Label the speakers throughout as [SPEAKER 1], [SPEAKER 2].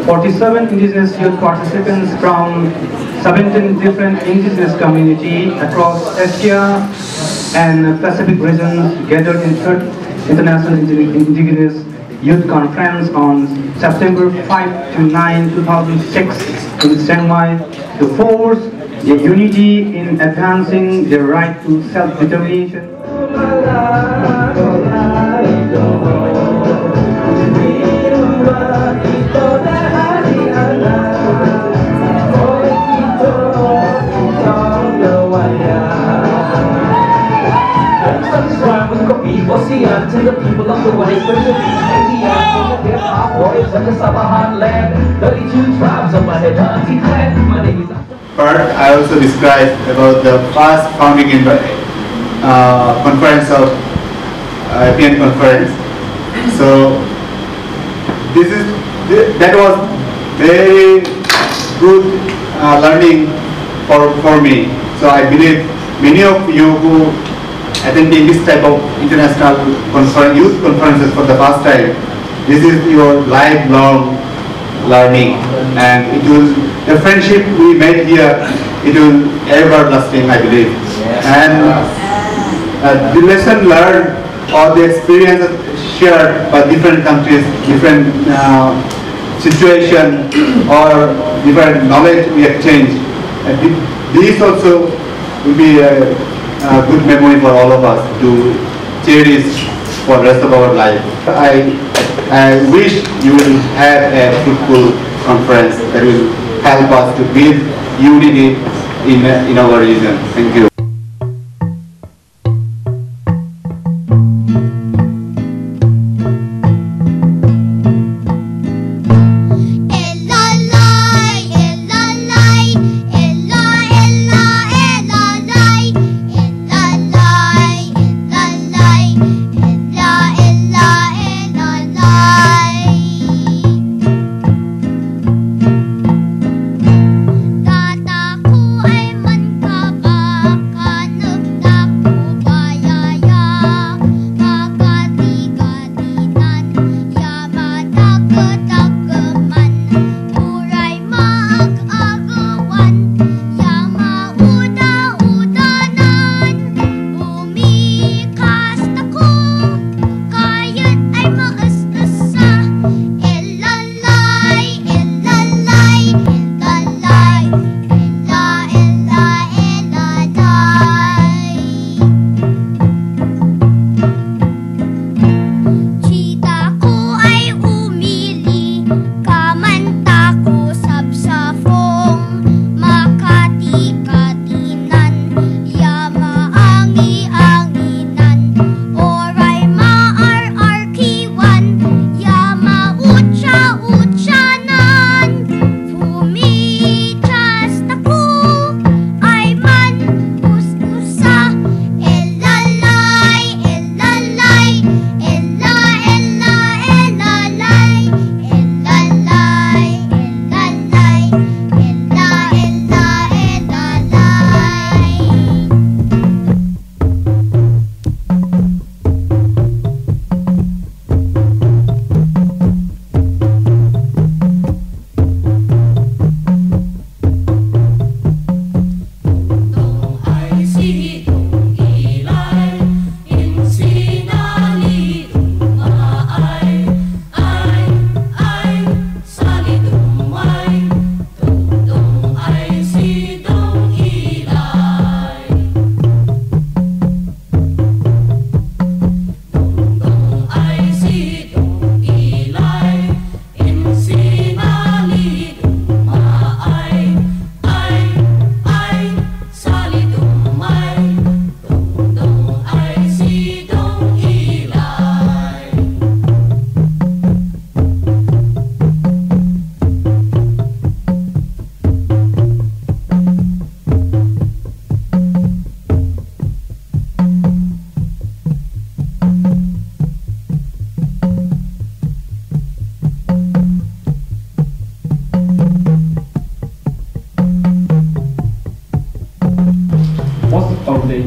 [SPEAKER 1] 47 indigenous youth participants from 17 different indigenous communities across Asia and Pacific regions gathered in 3rd International Indigenous Youth Conference on September 5 to 9, 2006 in Shanghai to force the unity in advancing their right to self-determination.
[SPEAKER 2] To the people of the West, especially hip-hop warriors of the Sabahan land, 32 tribes of my Hedanti clan. My name is
[SPEAKER 3] Part I also described about the first founding conference of APN conference. So that was very good learning for me. So I believe many of you who attending this type of international youth conferences for the first time, this is your lifelong learning, and the friendship we made here, it will everlasting, I believe. And the lesson learned or the experience shared by different countries, different situation or different knowledge we exchange, and this also will be a good memory for all of us to cherish for the rest of our life. I wish you will have a fruitful conference that will help us to build unity in our region. Thank you.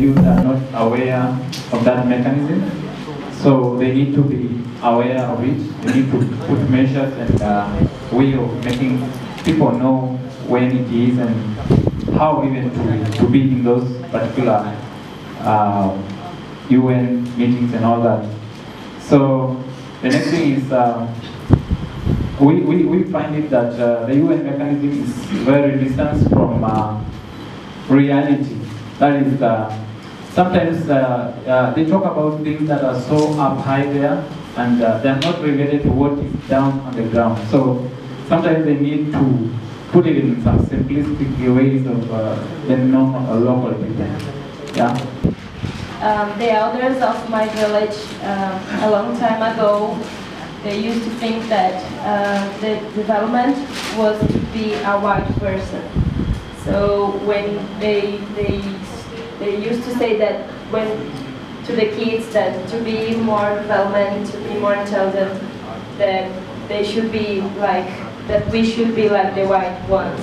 [SPEAKER 4] youth are not aware of that mechanism. So they need to be aware of it. They need to put measures and way of making people know when it is and how even to be in those particular UN meetings and all that. So the next thing is we find it that the UN mechanism is very distant from reality. That is, sometimes they talk about things that are so up high there, and they're not related to what is down on the ground. So sometimes they need to put it in some simplistic ways of the normal local people. Yeah.
[SPEAKER 5] The elders of my village, a long time ago, they used to think that the development was to be a white person. So when they used to say that to the kids that to be more development, to be more intelligent, that they should be that we should be like the white ones.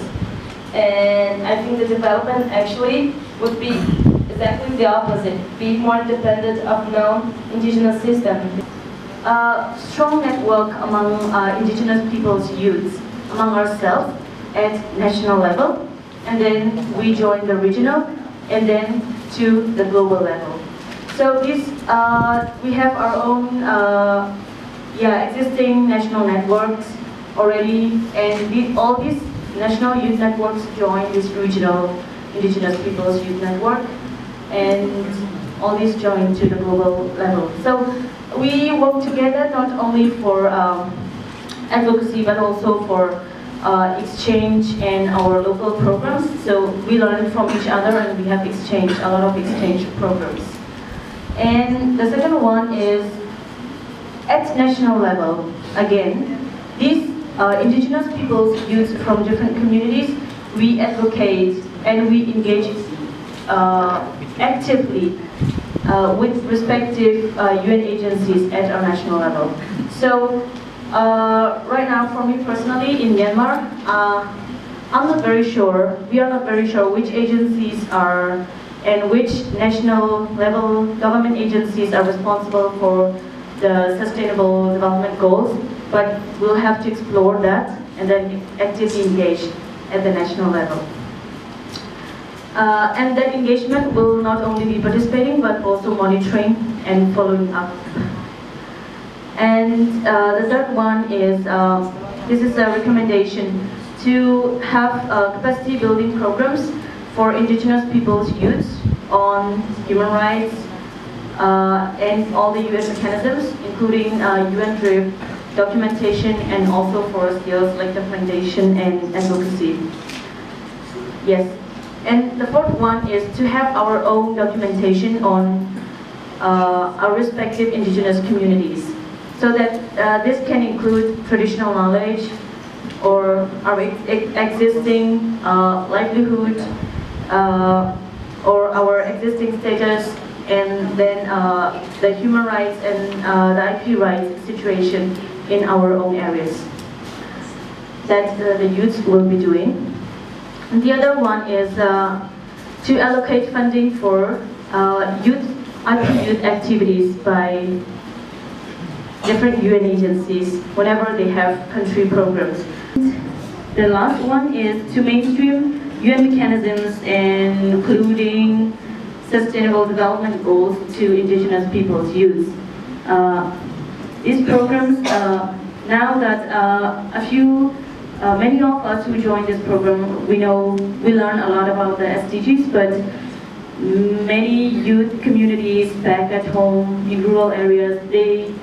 [SPEAKER 5] And I think the development actually would be exactly the opposite, be more independent of non-indigenous system. A strong network among indigenous people's youths, among ourselves at national level, and then we join the regional, and then to the global level. So this, we have our own existing national networks already, and all these national youth networks join this regional indigenous people's youth network, and all these join to the global level. So we work together not only for advocacy, but also for exchange and our local programs. So we learn from each other, and we have a lot of exchange programs. And the second one is at national level. Again, these indigenous people's youth from different communities, we advocate and we engage actively with respective UN agencies at our national level. So right now, for me personally, in Myanmar, we are not very sure which agencies are and which national level government agencies are responsible for the sustainable development goals, but we'll have to explore that and then actively engage at the national level. And that engagement will not only be participating, but also monitoring and following up. And the third one is, this is a recommendation to have capacity building programs for indigenous people's youth on human rights and all the UN mechanisms, including UN-driven documentation and also for skills like documentation and advocacy. Yes. And the fourth one is to have our own documentation on our respective indigenous communities, so that this can include traditional knowledge or our existing livelihood or our existing status, and then the human rights and the IP rights situation in our own areas that the youth will be doing. And the other one is to allocate funding for IP youth activities by different UN agencies whenever they have country programs. The last one is to mainstream UN mechanisms, including sustainable development goals to indigenous people's youth. These programs, now that many of us who joined this program, we learn a lot about the SDGs, but many youth communities back at home in rural areas, they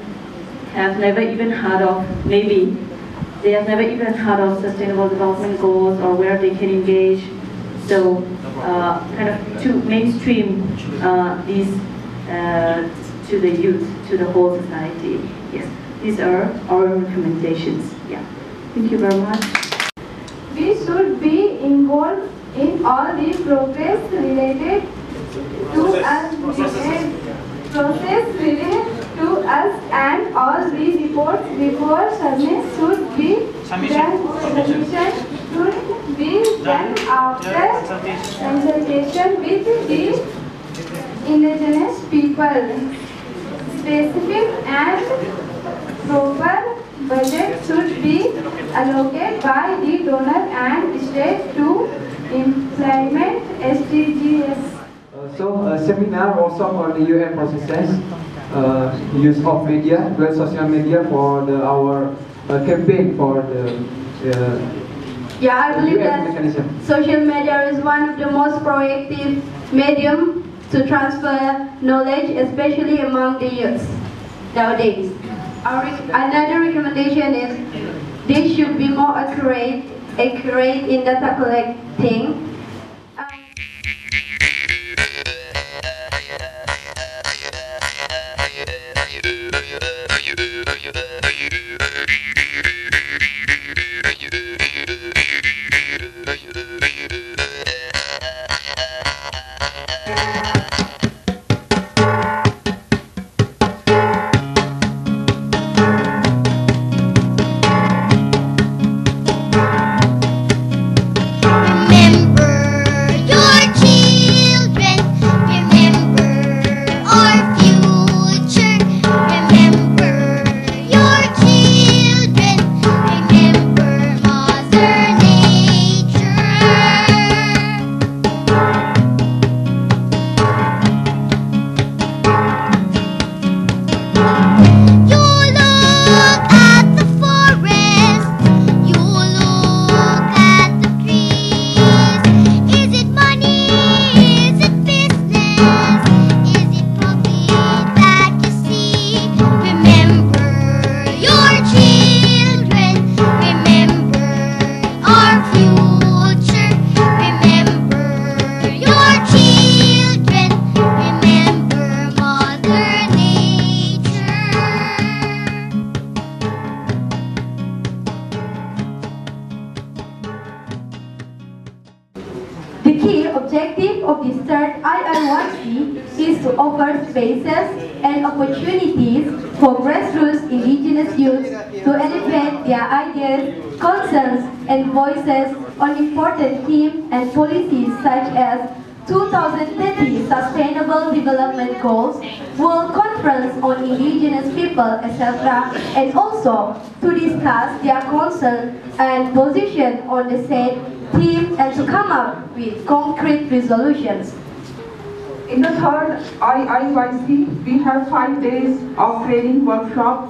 [SPEAKER 5] have never even heard of, sustainable development goals or where they can engage. So kind of to mainstream these to the youth, to the whole society. Yes, these are our recommendations. Yeah. Thank you very much.
[SPEAKER 6] We should be involved in all the progress related to us, and all the reports before submission should be done after consultation with the indigenous people. Specific and proper budget should be allocated by the donor and state to implement SDGs.
[SPEAKER 7] Seminar also on the UN processes, use of media, well, social media for our campaign for the
[SPEAKER 8] yeah, I believe
[SPEAKER 7] UN
[SPEAKER 8] that
[SPEAKER 7] mechanism.
[SPEAKER 8] social media is one of the most proactive medium to transfer knowledge, especially among the youth nowadays. Another recommendation is they should be more accurate in data collecting. The key objective of this third IIYC is to offer spaces and opportunities for grassroots indigenous youth to elevate their ideas, concerns, and voices on important themes and policies such as 2030 Sustainable Development Goals, World Conference on Indigenous People, etc., and also to discuss their concern and position on the said theme and to come up with concrete resolutions.
[SPEAKER 9] In the third IIYC, we have 5 days of training workshop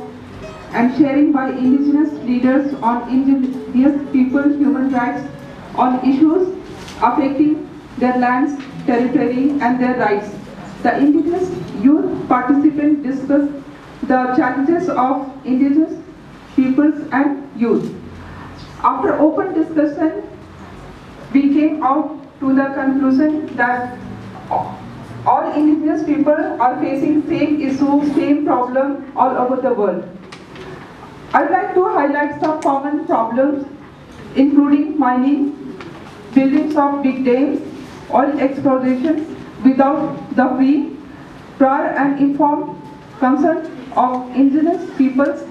[SPEAKER 9] and sharing by Indigenous leaders on Indigenous people human rights on issues affecting their lands, territory, and their rights. The Indigenous youth participants discussed the challenges of Indigenous peoples and youth. After open discussion, we came out to the conclusion that all Indigenous people are facing same issue, same problem all over the world. I'd like to highlight some common problems, including mining, buildings of big dams, oil exploration without the free, prior and informed consent of Indigenous peoples,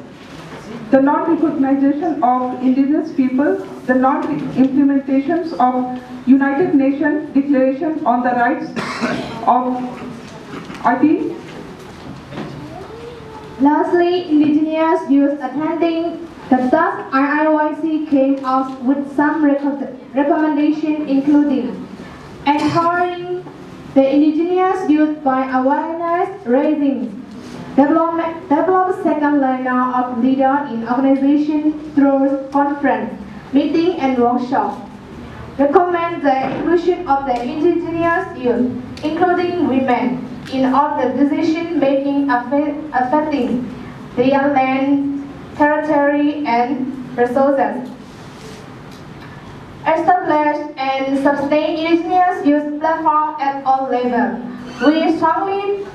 [SPEAKER 9] the non-recognition of Indigenous people, the non-implementations of United Nations Declaration on the Rights of IP.
[SPEAKER 10] Lastly, Indigenous youth attending the third IIYC came out with some recommendations, including empowering the Indigenous youth by awareness raising, develop second line of leader in organization through conference, meeting and workshop. Recommend the inclusion of the Indigenous youth, including women, in all the decision-making affecting their land, territory, and resources. Establish and sustain Indigenous youth platform at all levels. We strongly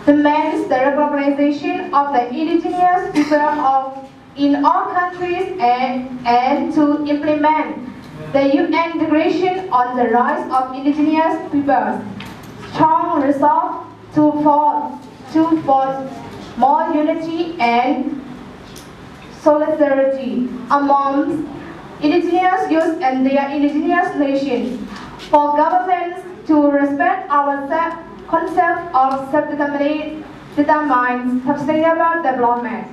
[SPEAKER 10] demand the recognition of the Indigenous people in all countries and to implement the UN Declaration on the Rights of Indigenous Peoples. Strong resolve to forge more unity and solidarity amongst Indigenous youth and their Indigenous nations. For governments to respect our concept of self-determined sustainable development.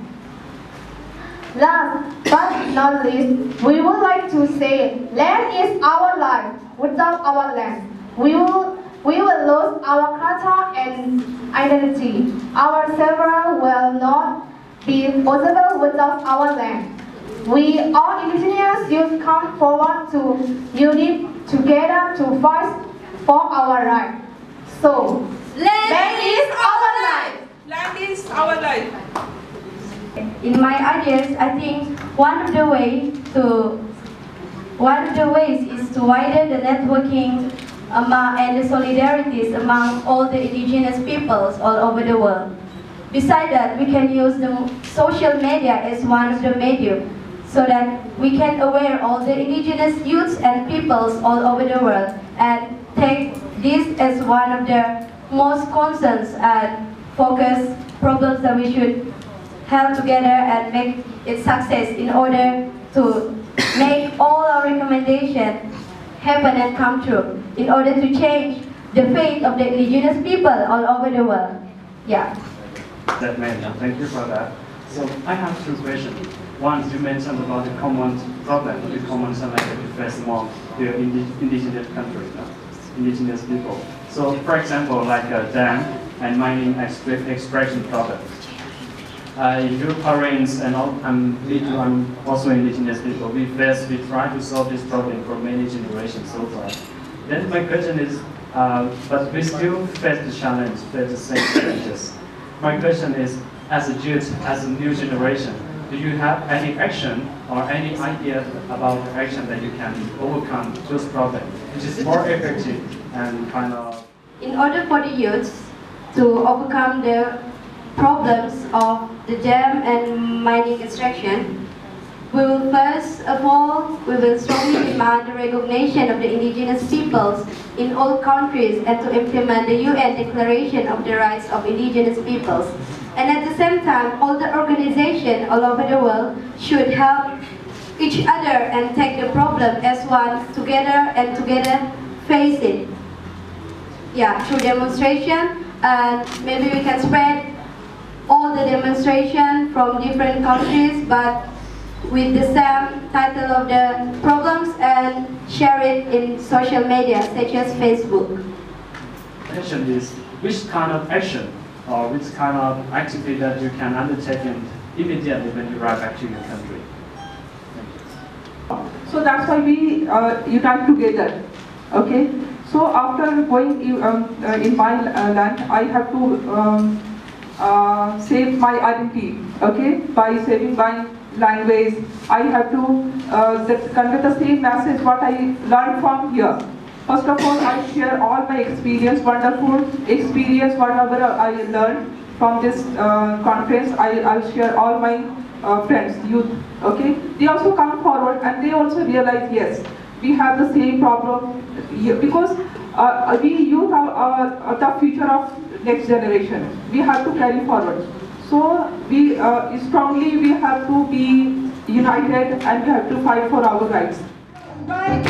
[SPEAKER 10] Last but not least, we would like to say, land is our life. Without our land, we will lose our culture and identity. Our survival will not be possible without our land. We all indigenous youth come forward to unite together to fight for our right. So, land is our life.
[SPEAKER 9] Land is our life.
[SPEAKER 8] In my ideas, I think one of the ways is to widen the networking and the solidarities among all the indigenous peoples all over the world. Besides that, we can use the social media as one of the medium so that we can aware all the indigenous youths and peoples all over the world and take this as one of the most concerns and focus problems that we should help together and make it success in order to make all our recommendations happen and come true in order to change the fate of the indigenous people all over the world. Yeah.
[SPEAKER 11] That man, thank you for that. So I have two questions. One, you mentioned about the common problem, the common challenge that you face among the indigenous countries, indigenous people. So for example, like a dam and mining extraction problem. Your parents and I'm also indigenous people. We try to solve this problem for many generations so far. Then my question is, but we still face the challenge, face the same challenges. My question is, as a youth, as a new generation, do you have any action or any idea about the action that you can overcome those problems, which is more effective and kind of...
[SPEAKER 8] In order for the youths to overcome the problems of the dam and mining extraction, we will first of all, we will strongly demand the recognition of the indigenous peoples in all countries and to implement the UN Declaration of the Rights of Indigenous Peoples. And at the same time, all the organizations all over the world should help each other and take the problem as one together and together face it. Yeah, through demonstration, and maybe we can spread all the demonstration from different countries, but with the same title of the problems and share it in social media such as Facebook.
[SPEAKER 11] The question is, which kind of action or which kind of activity that you can undertake immediately when you arrive back to your country?
[SPEAKER 9] So that's why we unite together. Okay. So after going in my land, I have to save my identity. Okay, by saving my language, I have to convey the same message what I learned from here. First of all, I share all my experience, wonderful experience, whatever I learned from this conference. I'll share all my friends, youth. Okay, they also come forward and they also realize, yes, we have the same problem because we youth are the future of next generation. We have to carry forward. So we strongly we have to be united and we have to fight for our rights.
[SPEAKER 12] Right.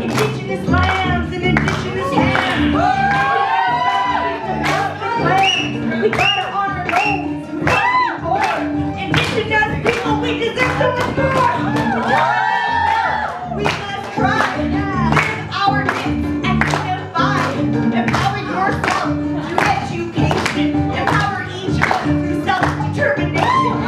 [SPEAKER 12] Indigenous lands and indigenous hands. We gotta honor those who have been born. Indigenous people, we deserve so much more. We must try, live our myths and unify. Empower yourself through education. Empower each other through self-determination.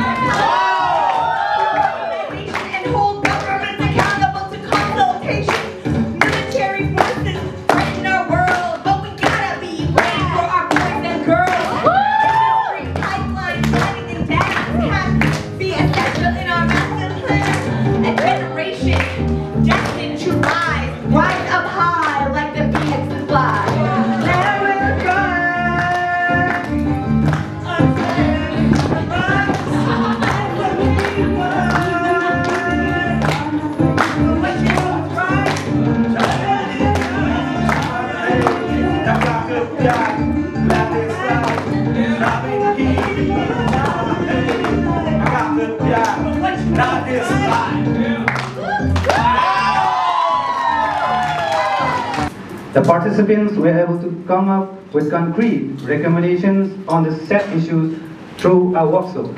[SPEAKER 1] The participants were able to come up with concrete recommendations on the set issues through our workshop.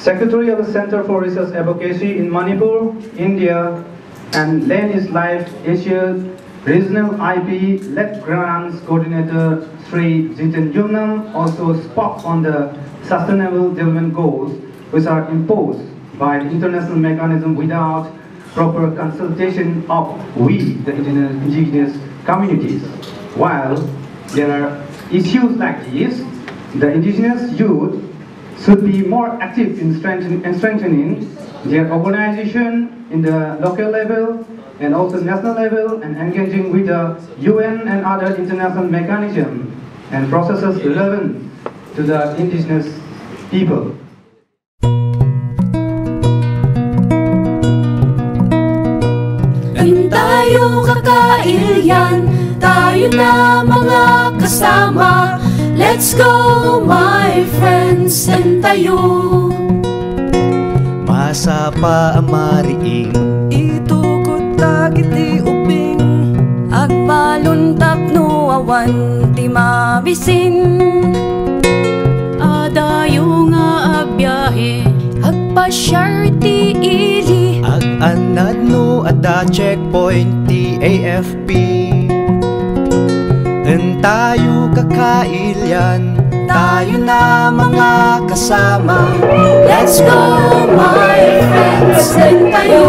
[SPEAKER 1] Secretary of the Center for Research Advocacy in Manipur, India, and Len is Life Asia Regional IP-led grants coordinator Sri Jiten Jungnam also spoke on the Sustainable Development Goals, which are imposed by the international mechanism without proper consultation of we, the indigenous communities. While there are issues like these, the indigenous youth should be more active in strengthening their organization in the local level and also national level, and engaging with the UN and other international mechanisms and processes relevant to the indigenous people.
[SPEAKER 13] Tayo kakailyan, tayo na mga kasama. Let's go my friends, and tayo
[SPEAKER 14] masa pa amariing
[SPEAKER 13] itukot tagiti uping agbaluntak no awan ti mabisin. Adayo nga agbiyahe agpasyar ti ili
[SPEAKER 14] ag-anad no ada checkpoint ti AFP. Tayo kakailyan, tayo na mga kasama.
[SPEAKER 13] Let's go my friends, and tayo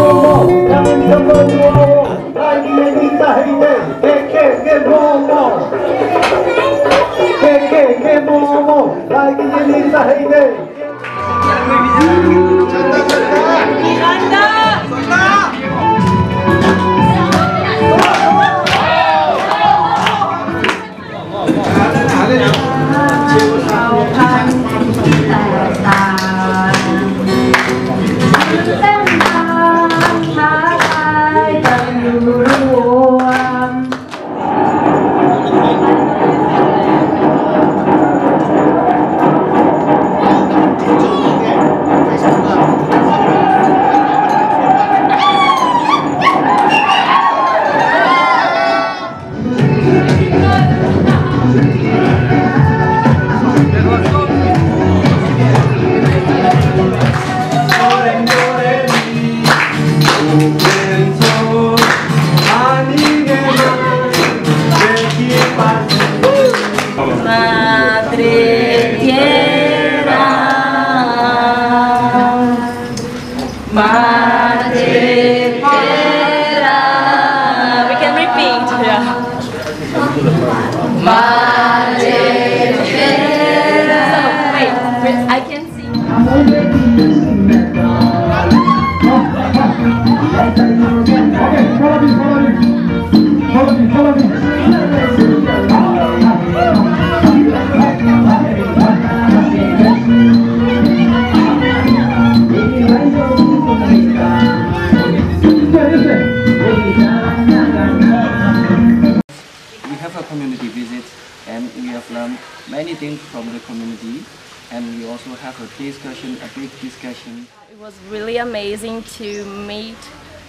[SPEAKER 15] community visit, and we have learned many things from the community, and we also have a discussion, a big discussion.
[SPEAKER 16] It was really amazing to meet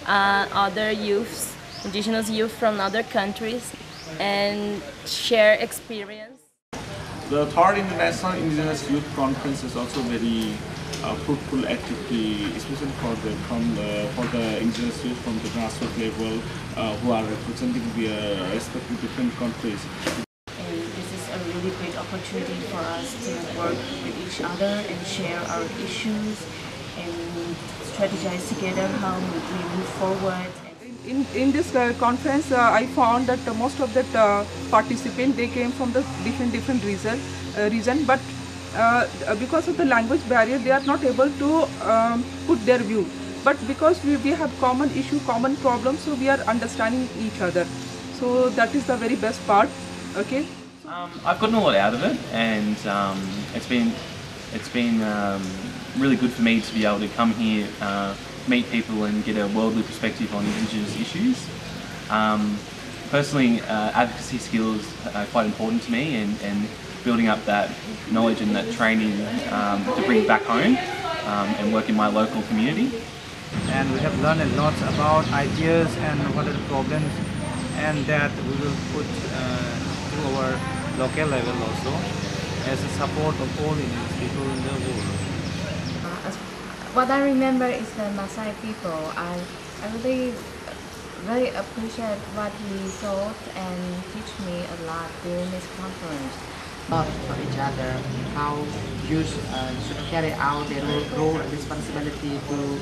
[SPEAKER 16] other youths, indigenous youth from other countries, and share experience.
[SPEAKER 17] The third International Indigenous Youth Conference is also very fruitful activity, especially for the indigenous youth from the grassroots level who are representing their respective different countries.
[SPEAKER 5] And this is a really great opportunity for us to work with each other and share our issues and strategize together how we move forward.
[SPEAKER 9] In this conference, I found that most of the participants, they came from the different region, but because of the language barrier, they are not able to put their view. But because we have common issue, common problems, so we are understanding each other. So that is the very best part. Okay.
[SPEAKER 18] I've gotten a lot out of it, and it's been really good for me to be able to come here, meet people and get a worldly perspective on Indigenous issues. Personally, advocacy skills are quite important to me, and building up that knowledge and that training to bring back home and work in my local community.
[SPEAKER 19] And we have learned a lot about ideas and what are the problems, and that we will put to our local level also as a support of all Indigenous people in the world.
[SPEAKER 20] What I remember is the Maasai people. I really very appreciate what he taught and teach me a lot during this conference.
[SPEAKER 21] Love for each other, how youth should carry out their role and responsibility to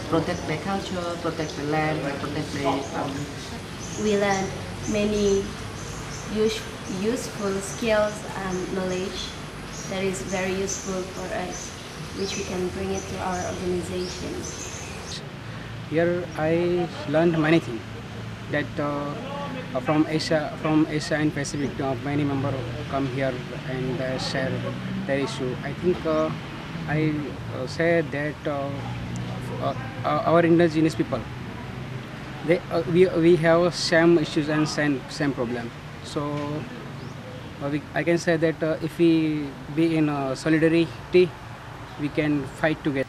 [SPEAKER 21] protect their culture, protect the land, protect the.
[SPEAKER 22] We learned many useful skills and knowledge that is very useful for us, which we can bring it to our organization.
[SPEAKER 23] Here I learned many things that from Asia and Pacific, many members come here and share their issue. I think I said that our indigenous people, we have same issues and same problem. So I can say that if we be in solidarity, we can fight together.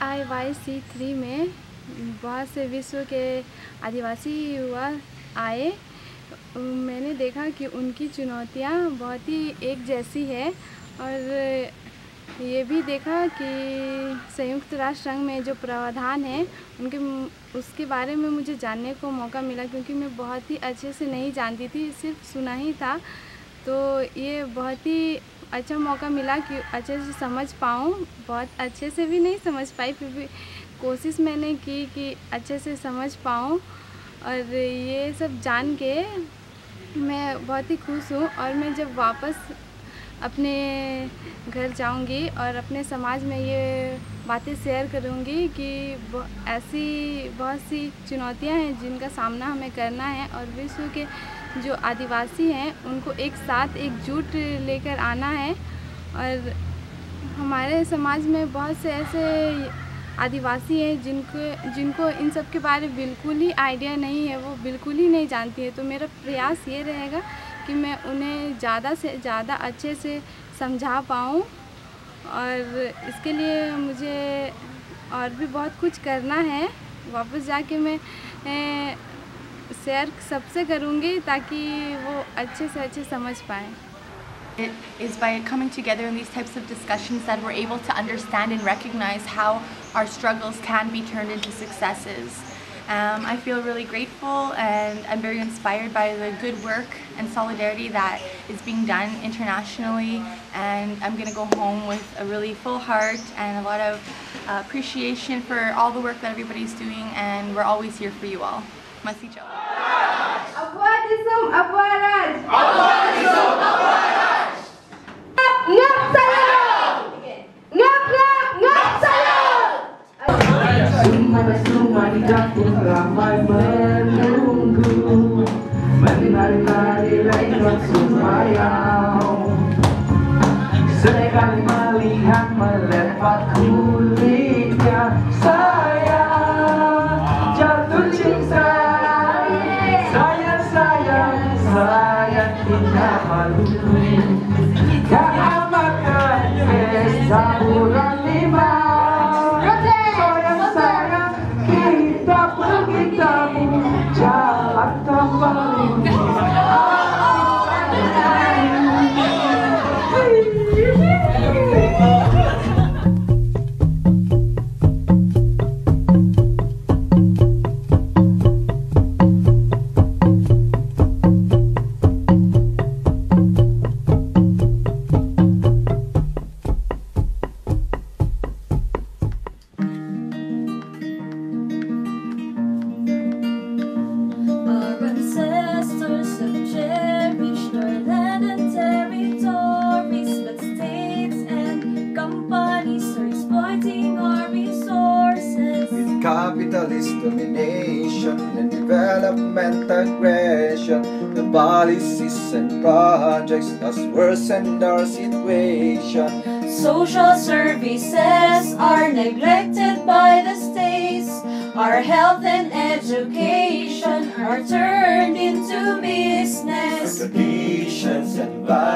[SPEAKER 24] IYC 3 में बहुत से विश्व के आदिवासी युवा आए। मैंने देखा कि उनकी चुनौतियाँ बहुत ही एक जैसी है और ये भी देखा कि संयुक्त राष्ट्र संघ में जो प्रावधान है उसके बारे में मुझे जानने को मौका मिला, क्योंकि मैं बहुत ही अच्छे से नहीं जानती थी, सिर्फ सुना ही था। तो ये बहुत ही अच्छा मौका मिला कि अच्छे से समझ पाऊँ। बहुत अच्छे से भी नहीं समझ पाई, फिर भी कोशिश मैंने की कि अच्छे से समझ पाऊँ। और ये सब जान के मैं बहुत ही खुश हूँ। और मैं जब वापस अपने घर जाऊंगी और अपने समाज में ये बातें शेयर करूंगी कि ऐसी बहुत सी चुनौतियां हैं जिनका सामना हमें करना है, और विश्व के जो आदिवासी हैं उनको एक साथ एकजुट लेकर आना है। और हमारे समाज में बहुत से ऐसे आदिवासी हैं जिनको इन सब के बारे में बिल्कुल ही आइडिया नहीं है, वो बिल्कुल ही नहीं जानती है। तो मेरा प्रयास ये रहेगा कि मैं उन्हें ज़्यादा से ज़्यादा अच्छे से समझा पाऊँ, और इसके लिए मुझे और भी बहुत कुछ करना है। वापस जाके मैं शेयर सबसे करूँगी ताकि वो अच्छे से अच्छे समझ पाएँ।
[SPEAKER 25] It is by coming together in these types of discussions that we're able to understand and recognize how our struggles can be turned into successes. I feel really grateful and I'm very inspired by the good work and solidarity that is being done internationally, and I'm going to go home with a really full heart and a lot of appreciation for all the work that everybody's doing, and we're always here for you all. Masicho.
[SPEAKER 2] Ramai menunggu, menari-nari lewat sembayang. Sekali melihat melepas kulitnya, saya jatuh cinta. Saya tidak malu. Tak amatkan saburan limau. Jalan kembali.
[SPEAKER 26] Capitalist domination and development aggression, the policies and projects has worsened our situation.
[SPEAKER 27] Social services are neglected by the states. Our health and education are turned into business.
[SPEAKER 26] Traditions and values